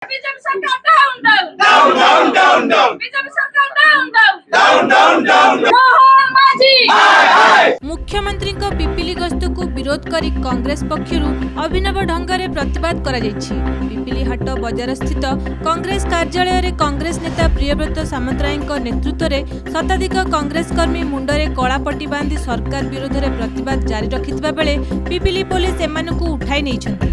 BJP सरकार down down down down down down BJP सरकार down down down down Mohan Majhi मुख्यमंत्री पिपिली गस्त को विरोध करी कांग्रेस पक्षरु अभिनव ढंगरे प्रतिवाद करा जायछि। पिपिली हाट बजार स्थित कांग्रेस कार्यालय रे कांग्रेस नेता प्रियव्रत सामंतरायଙ୍କ नेतृत्व में शताधिक कांग्रेस कर्मी मुंडरे कलापट्टी बांधी सरकार विरोध में प्रतिवाद जारी रखिथिबा बेले पिपिली पुलिस एमानकु उठाई नैछन्ति।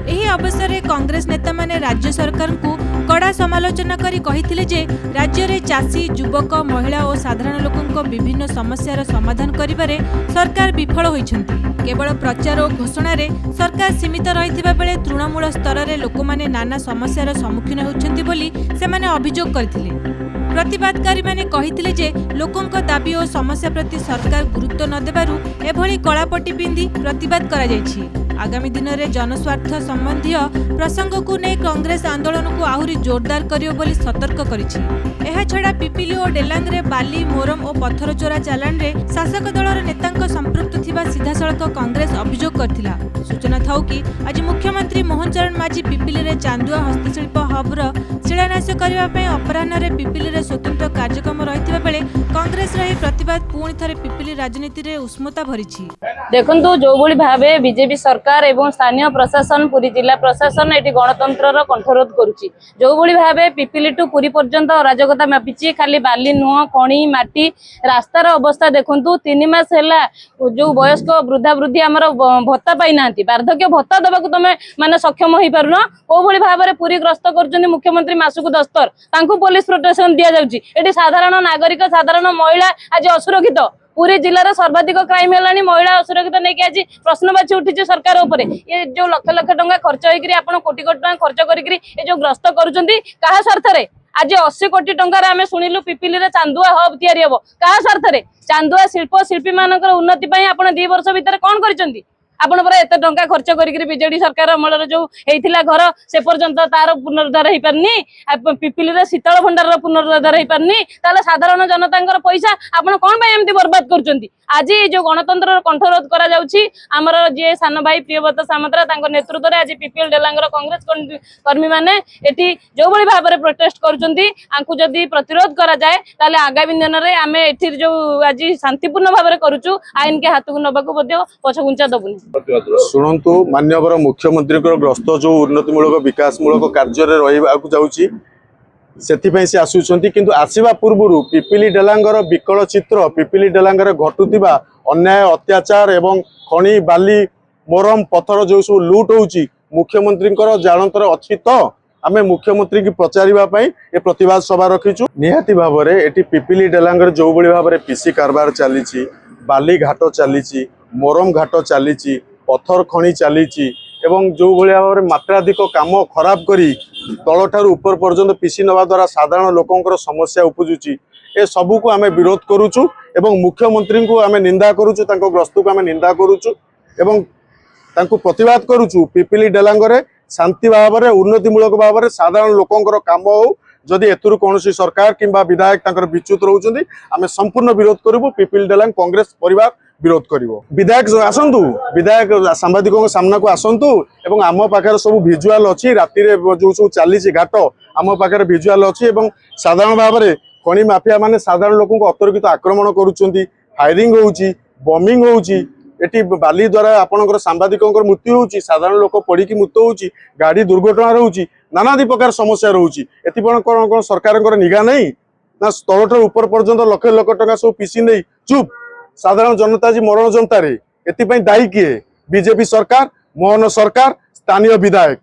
एही अवसर में कांग्रेस नेता माने राज्य सरकार को कड़ा समालोचना करी कहिथिले जे राज्य रे चाषी युवक महिला और साधारण लोकंक विभिन्न समस्यार समाधान करिबारे सरकार विफल होइछन्ति। केवल प्रचार और घोषणा रे सरकार सीमित रहिथिबा बेले तृणमूल स्तर रे लोकमाने नाना समस्यार सम्मुखीन होउछन्ति बोली सेमाने अभियोग करथिले। प्रतिवादकारी माने कहिथिले जे लोकंक दाबी और समस्या प्रति सरकार गुरुत्व न देबारु एभली कलापट्टी पिंधी प्रतिवाद करा जायछि। आगामी दिन में जनस्वार्थ संबंधी प्रसंग को नहीं कांग्रेस आंदोलन को आहुरी जोरदार करियो बोली सतर्क करिछि। एहा छडा पिपिली और डेलांग रे बाली मोरम और पत्थर चोरा चालान रे शासक दलर नेतांक संपृक्त थिबा सीधासळख कांग्रेस अभियोग करथिला। सूचना थाउ कि आज मुख्यमंत्री मोहन चरण माझी पिपिली रे चांदुआ हस्तशिल्प हबर शिलान्यास करबा पई अपराह्न रे पिपिली रे स्वतंत्र कार्यक्रम रहिथिबा बेले कांग्रेस रे प्रतिवाद पुणी थरे पिपिली राजनीति रे उष्मता भरिछि। देखंतु जो भली भाबे बीजेपी सरकार एवं स्थानीय प्रशासन पुरी जिला प्रशासन एटी गणतंत्र कंठरोध करुछि। जो भली भाबे पिपिली टू पुरी पर्यंत अराजकता मापिछि। खाली बाली नुह खणी माटी रास्तार अवस्था देखंतु 3 मास हैला जो वयस्क वृद्धा वृद्धि हमर भत्ता पाई नांती वार्धक्य भत्ता दबाकू तमे माने सक्षम होई पारुना। ओ भली भाबे पुरी ग्रस्त करछन्ती मुख्यमंत्री मासुकु 10 थर तांकु पुलिस प्रोटेक्शन दिया जाउछि। एटी साधारण नागरिक साधारण महिला आज असुरक्षित पूरे जिलार सर्वाधिक क्राइम है। महिला असुरक्षित नहीं कि आज प्रश्नवाची उठी सरकार उपर ये जो लक्ष लक्ष टंका खर्च होकर आप कोटी कोटी टंका खर्च कर जो ग्रस्त करा स्वार्थ आज 80 कोटी टंकार आम शुणिलु पिपिली रे चांदुआ हब तैयारी हम क्या स्वार्थ चांदुआ शिल्प शिल्पी मान उन्नति आप 2 वर्ष भितर कौन कर आपण पर एत टंका खर्च करी बीजेडी सरकार अमल जो होता घर से पर्यंत तार पुनरुद्धार हो पारनी पिपिली रे शीतल भंडार पुनरुद्धार हो पारनी ताले साधारण जनता पैसा आपण कौन एमती बर्बाद कर आज जो गणतंत्र कंठरोध करा जाउछि आमर जे सान भाई प्रियव्रत सामंतराय नेतृत्व में आज पिपिल डेलांगर कांग्रेस कर्मी माने एटी जो भली भाबरे प्रोटेस्ट करुछन्ती आंकु जदी प्रतिरोध करा जाए ताले आगामी दिन में आमे एठी जो आज शांतिपूर्ण भाबरे करूछु आईन के हाथ को नबाकू बद्य पछगुंचा दबुनी। शुणु माननीय मुख्यमंत्री ग्रस्त जो उन्नतिमूलक विकासमूलक कार्य रही जाऊँगी से आसुंच किंतु आसवा पूर्व पिपिली डेलांगर विकल चित्र पिपिली डेलांगर घटुवा अन्याय अत्याचार एवं खणी बाली मोरम पत्थर जो सब लुट होची मुख्यमंत्री जानतर अच्छी तो आम मुख्यमंत्री की पचारिबा ये प्रतिवाद सभा रखीचु। निहाती भाव में ये पिपिली डेलांगर जो भली भाव में पीसी कारबार चली बाली घाट चली मोरम घाट चली पत्थर खणी चली एवं जो भाव में मात्राधिक काम खराब करी तल ठार ऊपर पर्यंत पीसी नवा द्वारा साधारण लोकंकर समस्या उपजुची ए सबू को आम विरोध करुचु एवं मुख्यमंत्री को आम निंदा करुचु तांको ग्रस्त को आम निंदा करुचु एवं तांको प्रतिवाद करुचु। पिपिली डेलांगरे शांति भाव में उन्नतिमूलक भाव में साधारण लोकंकर काम हो जदि एतुरु कौनसी सरकार किंबा विधायक तांकर विच्युत रहउछन्ती आम संपूर्ण विरोध करिवु। पिपिली डेलांग कांग्रेस परिवार विरोध करिवो। विधायक आसंतु विधायक सांबादिकों सामना को आसंतु एवं आम पाखे सब भिजुआल अच्छी राति जो सब चली घाट आम पाखे भिजुआल अच्छी एवं साधारण भाव में खणी माफिया माने साधारण लोक अतर्कित आक्रमण करुछन्ती फायरिंग होउची बमिंग होउची एटी बाली द्वारा आपणकर सांबादिकों मृत्यु होउची साधारण लोक पड़ी मृत्यु होउची गाड़ी दुर्घटना रोची नानादी प्रकार समस्या रोची एतिपण कौन सरकार निगा नहीं ना तल ऊपर पर्यंत लक्ष लक्ष टंका सब पीसी नहीं चुप साधारण जनता जी मरण जनता रे एति दायी किए बीजेपी सरकार मोहन सरकार स्थानीय विधायक।